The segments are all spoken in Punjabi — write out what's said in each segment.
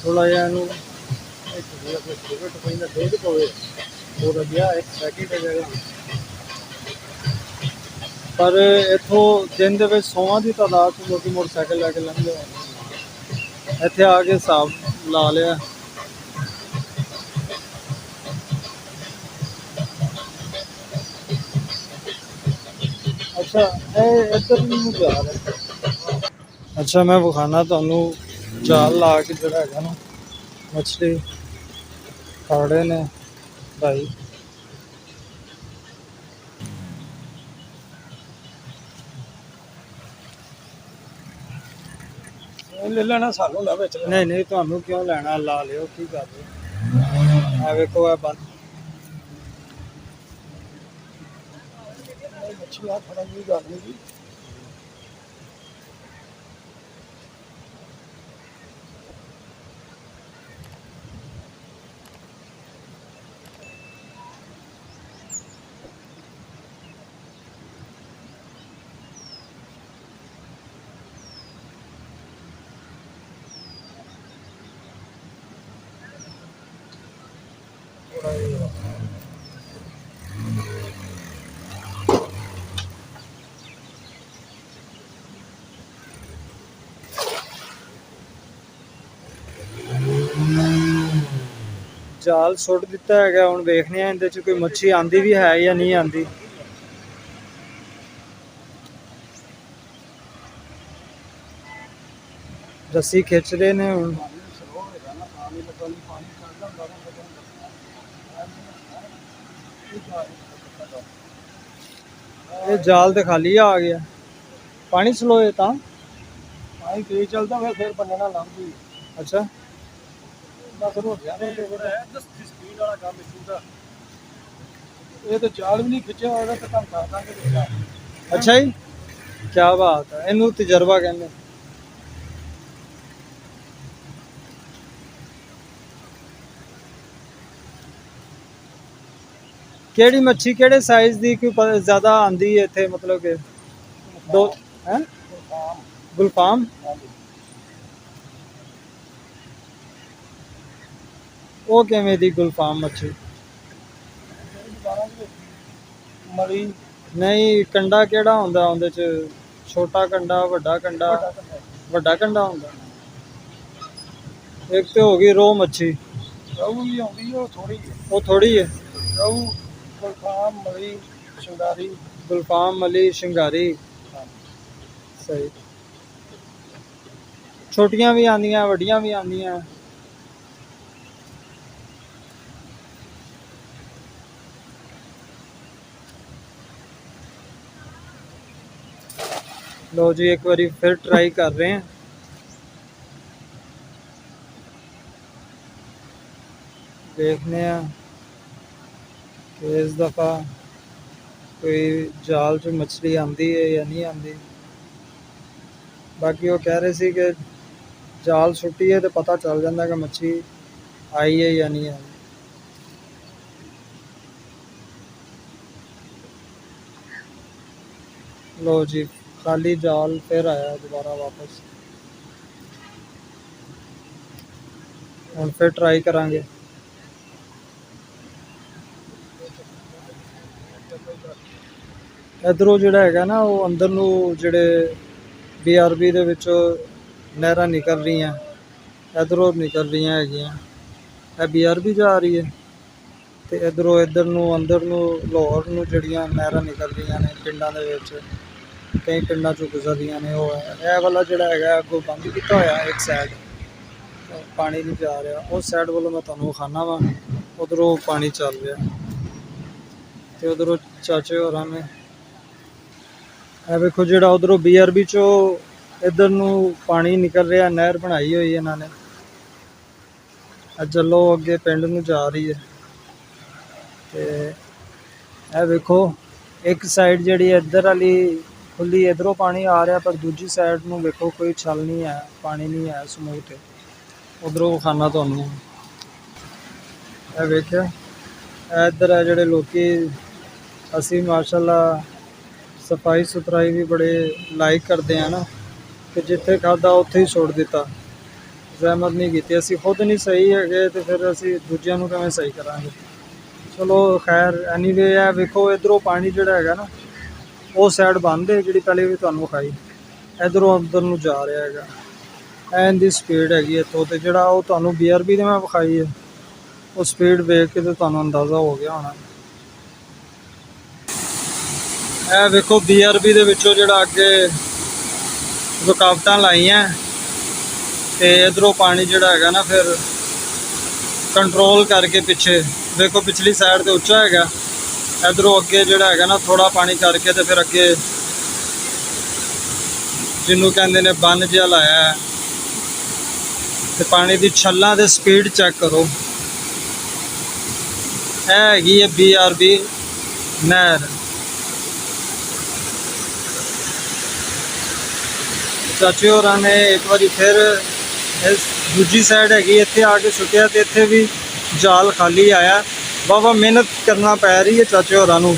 थोड़ा जिहा इहनूं दूध पवे और गया 1 सेकंड है जगह। पर इत्थों दिन दे विच 100 की तादाद च लोग मोटरसाइकिल लैके लंघदे हैं। इत्थे आके हिसाब ला लिया। अच्छा इधर भी जा रहा। अच्छा मैं विखाना तुहानू जाल ला के जरा है ना मछली फाड़े ने भाई। ले लेना सानू ना बेच नहीं नहीं तुहानू क्यों लेना ला लियो की कर रहे। वेखो है बंद मछलियां थोड़ा जी गल नहीं। जाल सुट दिता है। हुण देखने इहदे च कोई मच्छी आंदी भी है या नहीं आंदी। रस्सी खिंच रहे ने हुण। ये जाल तो खाली आ गया। पानी स्लो है ता पानी तेज चलता फिर बंदे ना लंघ गई। अच्छा बस हो गया स्पीड वाला काम इशू ये तो जाल भी नहीं खिंचा होगा तो काम कर देंगे। अच्छा जी क्या बात है। इनू तजर्बा कहने। केड़ी मच्छी केड़े साइज दी कोई ज्यादा आंदी है इत्थे मतलब के दो हैं गुलफाम। वो किवें दी गुलफाम मच्छी मरी नहीं कंडा केड़ा हुंदा उंदे च छोटा कंडा वड्डा कंडा वड्डा कंडा हुंदा। एक तो होगी रो मच्छी रहू भी आउंदी वो थोड़ी है रहू गुलफाम मली शिंगारी गुलफाम मली शिंगारी सही। छोटियां भी आंदियां वड्डियां भी आंदियां। लो जी एक बारी फिर ट्राई कर रहे हैं। देखने कि इस दफ़ा कोई जाल च मछली आंदी है या नहीं आंदी। बाकी वो कह रहे थे कि जाल सुट्टी है तो पता चल जाता कि मच्छी आई है या नहीं आई। लो जी खाली जाल फिर आया दोबारा वापस। हम फिर ट्राई करांगे। इधरों जिहड़ा हैगा ना वो अंदर नूं जिहड़े BRB दे विचों नहरां निकल रही हैं इधरों निकल रही हैगियां। BRB जा रही है तो इधरों इधर नूं अंदर नूं लाहौर नूं जिहड़ियां नहरां निकल रही ने पिंडां दे विच कई पिंडां चों गुजर रही ने। वो है वाला जिहड़ा हैगा अगों बंद कीता होया एक साइड पानी नहीं जा रहा। उस साइड वालों मैं तुहानूं विखाना वा उधरों पानी चल रहा तो उधरों चाचे होरां ने वेखो जिहड़ा उधरों BRB चो इधर नूं पानी निकल रहा नहर बनाई हुई है इन्होंने। चलो अगे पिंड नूं जा रही है तो वेखो एक साइड जिहड़ी इधर वाली खुली इधरों पानी आ रहा पर दूजी साइड नूं वेखो कोई छल नहीं है पानी नहीं है समूथ। उधरों विखाना तुहानूं वेख्या इधर है जिहड़े लोकी असी माशाअल्लाह सफाई सुथराई भी बड़े लाइक करते हैं ना कि जिथे खादा उत्थे ही सुट दिता। ਜ਼ਹਿਮਤ ਨਹੀਂ ਕੀਤੀ, ਅਸੀਂ ਖੁਦ ਨਹੀਂ ਸਹੀ ਹੈਗੇ ਤੇ ਫਿਰ ਅਸੀਂ ਦੂਜਿਆਂ ਨੂੰ ਕਿਵੇਂ ਸਹੀ ਕਰਾਂਗੇ। ਚਲੋ ਖੈਰ, ਐਨੀਵੇ ਹੈ, ਵੇਖੋ ਇਧਰੋਂ ਪਾਣੀ ਜਿਹੜਾ ਹੈਗਾ ਨਾ ਉਹ ਸਾਈਡ ਬੰਦ ਹੈ ਜਿਹੜੀ ਪਹਿਲੇ ਵੀ ਤੁਹਾਨੂੰ ਵਿਖਾਈ, ਇਧਰੋਂ ਅੰਦਰ ਨੂੰ ਜਾ ਰਿਹਾ ਹੈਗਾ। ਐਨ ਦੀ ਸਪੀਡ ਹੈਗੀ ਇੱਥੋਂ, ਤੇ ਜਿਹੜਾ ਉਹ ਤੁਹਾਨੂੰ BRB ਦੇ ਮੈਂ ਵਿਖਾਈ ਹੈ ਉਹ ਸਪੀਡ ਵੇਖ ਕੇ ਤੇ ਤੁਹਾਨੂੰ ਅੰਦਾਜ਼ਾ ਹੋ ਗਿਆ ਹੋਣਾ। ਇਹ ਵੇਖੋ BRB ਦੇ ਵਿੱਚੋਂ ਜਿਹੜਾ ਅੱਗੇ ਰੁਕਾਵਟਾਂ ਲਾਈਆਂ ਤੇ ਇਧਰੋਂ ਪਾਣੀ ਜਿਹੜਾ ਹੈਗਾ ਨਾ ਫਿਰ ਕੰਟਰੋਲ ਕਰਕੇ ਪਿੱਛੇ ਵੇਖੋ, ਪਿਛਲੀ ਸਾਈਡ ਤੇ ਉੱਚਾ ਹੈਗਾ, ਇਧਰੋਂ ਅੱਗੇ ਜਿਹੜਾ ਹੈਗਾ ਨਾ ਥੋੜਾ ਪਾਣੀ ਕਰਕੇ ਤੇ ਫਿਰ ਅੱਗੇ ਜਿਹਨੂੰ ਕਹਿੰਦੇ ਨੇ ਬੰਨ ਜਿਹਾ ਲਾਇਆ ਤੇ ਪਾਣੀ ਦੀ ਛੱਲਾਂ ਦੇ ਸਪੀਡ ਚੈੱਕ ਕਰੋ। ਇਹ ਹੈਗੀ ਹੈ BRB ਨਹਿਰ। ਚਾਚੇ ਹੋਰਾਂ ਨੇ ਇੱਕ ਵਾਰੀ ਫਿਰ ਇਸ ਦੂਜੀ ਸਾਈਡ ਹੈਗੀ ਇੱਥੇ ਆ ਕੇ ਸੁੱਟਿਆ ਤੇ ਇੱਥੇ ਵੀ ਜਾਲ ਖਾਲੀ ਆਇਆ। ਵਾਹਵਾ ਮਿਹਨਤ ਕਰਨਾ ਪੈ ਰਹੀ ਹੈ ਚਾਚੇ ਹੋਰਾਂ ਨੂੰ।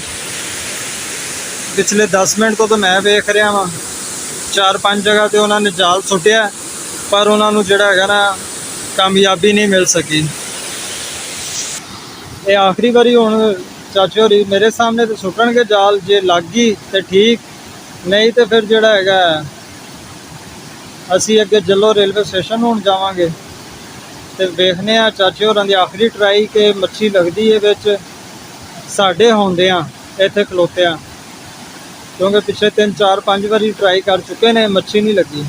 ਪਿਛਲੇ 10 ਮਿੰਟ ਤੋਂ ਤਾਂ ਮੈਂ ਵੇਖ ਰਿਹਾ ਵਾਂ 4-5 ਜਗ੍ਹਾ ਤੇ ਉਹਨਾਂ ਨੇ ਜਾਲ ਸੁੱਟਿਆ, ਪਰ ਉਹਨਾਂ ਨੂੰ ਜਿਹੜਾ ਹੈਗਾ ਨਾ ਕਾਮਯਾਬੀ ਨਹੀਂ ਮਿਲ ਸਕੀ। ਇਹ ਆਖਰੀ ਵਾਰੀ ਹੁਣ ਚਾਚੇ ਹੋਰੀ ਮੇਰੇ ਸਾਹਮਣੇ ਤੇ ਸੁੱਟਣਗੇ ਜਾਲ, ਜੇ ਲੱਗ ਗਈ ਤੇ ਠੀਕ, ਨਹੀਂ ਤੇ ਫਿਰ ਜਿਹੜਾ ਹੈਗਾ ਅਸੀਂ ਅੱਗੇ ਜੱਲੋ ਰੇਲਵੇ ਸਟੇਸ਼ਨ ਹੁਣ ਜਾਵਾਂਗੇ ਤੇ ਵੇਖਨੇ ਆ ਚਾਚੇ ਹੋਰਾਂ ਦੀ ਆਖਰੀ ਟਰਾਈ ਕਿ ਮੱਛੀ ਲੱਗਦੀ ਹੈ ਵਿੱਚ ਸਾਡੇ ਹੁੰਦਿਆਂ ਇੱਥੇ ਖਲੋਤਿਆਂ, ਕਿਉਂਕਿ ਪਿਛਲੇ 3-4-5 ਵਾਰੀ ਟਰਾਈ ਕਰ ਚੁੱਕੇ ਨੇ, ਮੱਛੀ ਨਹੀਂ ਲੱਗੀ।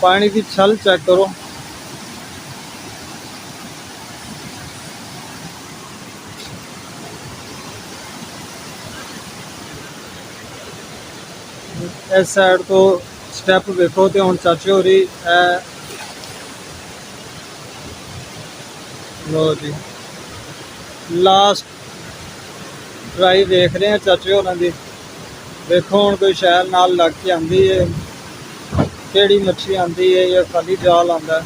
ਪਾਣੀ ਦੀ ਛੱਲ ਚੈੱਕ ਕਰੋ। ਇਸ ਸਾਈਡ ਤੋਂ ਸਟੈਪ ਵੇਖੋ ਤੇ ਹੁਣ ਚਾਚੇ ਹੋਰੀ ਲੋ ਜੀ ਲਾਸਟ ਟਰਾਈ ਵੇਖ ਰਹੇ ਆ ਚਾਚੇ ਹੋਰਾਂ ਦੀ। ਵੇਖੋ ਹੁਣ ਕੋਈ ਸ਼ਹਿਰ ਨਾਲ ਲੱਗ ਕੇ ਆਂਦੀ ਹੈ, ਕਿਹੜੀ ਮੱਛੀ ਆਂਦੀ ਹੈ ਜਾਂ ਖਾਲੀ ਜਾਲ ਆਂਦਾ।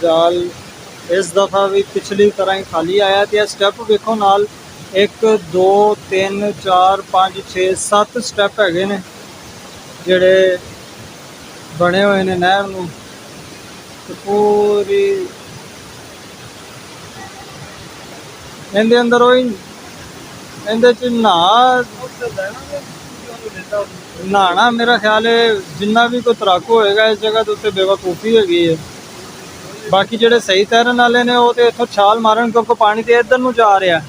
ਜਾਲ ਇਸ ਦਫਾ ਵੀ ਪਿਛਲੀ ਤਰ੍ਹਾਂ ਹੀ ਖਾਲੀ ਆਇਆ ਤੇ ਇਹ ਸਟੈਪ ਵੇਖੋ ਨਾਲ 1 2 3 4 5 6 7 ਸਟੈਪ ਹੈਗੇ ਨੇ ਜਿਹੜੇ ਬਣੇ ਹੋਏ ਨੇ ਨਹਿਰ ਨੂੰ। ਤੇ ਪੂਰੀ ਇਹਦੇ ਅੰਦਰ ਉਹ ਇਹਦੇ ਚ ਨਹਾਣਾ ਮੇਰਾ ਖਿਆਲ ਹੈ ਜਿੰਨਾ ਵੀ ਕੋਈ ਤੈਰਾਕੂ ਹੋਏਗਾ ਇਸ ਜਗ੍ਹਾ ਦੇ ਉੱਤੇ ਬੇਵਕੂਫੀ ਹੈਗੀ ਹੈ। ਬਾਕੀ ਜਿਹੜੇ ਸਹੀ ਤੈਰਨ ਵਾਲੇ ਨੇ ਉਹ ਤੇ ਇੱਥੋਂ ਛਾਲ ਮਾਰਨ, ਕਿਉਂਕਿ ਪਾਣੀ ਤੇ ਇੱਧਰ ਨੂੰ ਜਾ ਰਿਹਾ।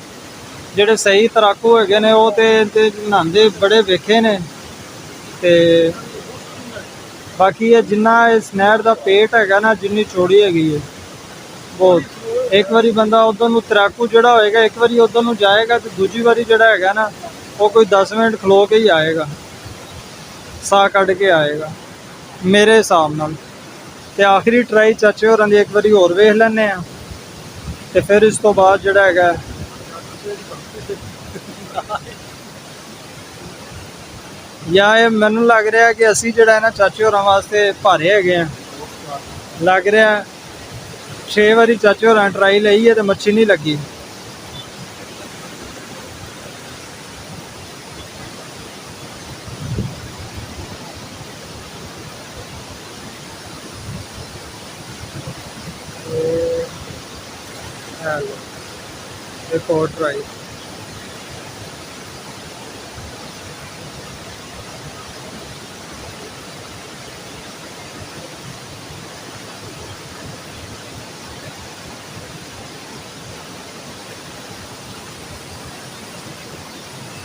ਜਿਹੜੇ ਸਹੀ ਤੈਰਾਕੂ ਹੈਗੇ ਨੇ ਉਹ ਤੇ ਨਹਾਉਂਦੇ ਬੜੇ ਵੇਖੇ ਨੇ। ਤੇ ਬਾਕੀ ਇਹ ਜਿੰਨਾ ਇਸ ਨਹਿਰ ਦਾ ਪੇਟ ਹੈਗਾ ਨਾ, ਜਿੰਨੀ ਚੌੜੀ ਹੈਗੀ ਹੈ ਬਹੁਤ, ਇੱਕ ਵਾਰੀ ਬੰਦਾ ਉਧਰ ਨੂੰ ਤੈਰਾਕੂ ਜਿਹੜਾ ਹੋਏਗਾ ਇੱਕ ਵਾਰੀ ਉਧਰ ਨੂੰ ਜਾਏਗਾ ਤੇ ਦੂਜੀ ਵਾਰੀ ਜਿਹੜਾ ਹੈਗਾ ਨਾ ਉਹ ਕੋਈ 10 ਮਿੰਟ ਖਲੋ ਕੇ ਹੀ ਆਏਗਾ, ਸਾਹ ਕੱਢ ਕੇ ਆਏਗਾ ਮੇਰੇ ਹਿਸਾਬ ਨਾਲ। ਤੇ ਆਖਰੀ ਟਰਾਈ ਚਾਚੇ ਹੋਰਾਂ ਦੀ ਇੱਕ ਵਾਰੀ ਹੋਰ ਵੇਖ ਲੈਂਦੇ ਆ ਤੇ ਫਿਰ ਇਸ ਤੋਂ ਬਾਅਦ ਜਿਹੜਾ ਹੈਗਾ ਜਾਂ ਇਹ ਮੈਨੂੰ ਲੱਗ ਰਿਹਾ ਕਿ ਅਸੀਂ ਜਿਹੜਾ ਹੈ ਨਾ ਚਾਚੇ ਹੋਰਾਂ ਵਾਸਤੇ ਭਾਰੇ ਹੈਗੇ ਆ। ਲੱਗ ਰਿਹਾ 6 ਵਾਰੀ ਚਾਚੇ ਹੋਰਾਂ ਟਰਾਈ ਲਈ ਹੈ ਤੇ ਮੱਛੀ ਨਹੀਂ ਲੱਗੀ। एक और ट्राई।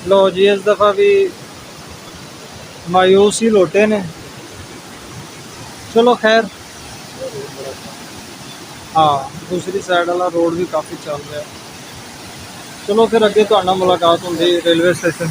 लो जी इस दफ़ा भी मायूस ही लोटे ने। चलो खैर, हाँ दूसरी साइड वाला रोड भी काफ़ी चल रहा है। चलो फिर अगे तुहाडे नाल मुलाकात होंदी रेलवे स्टेशन।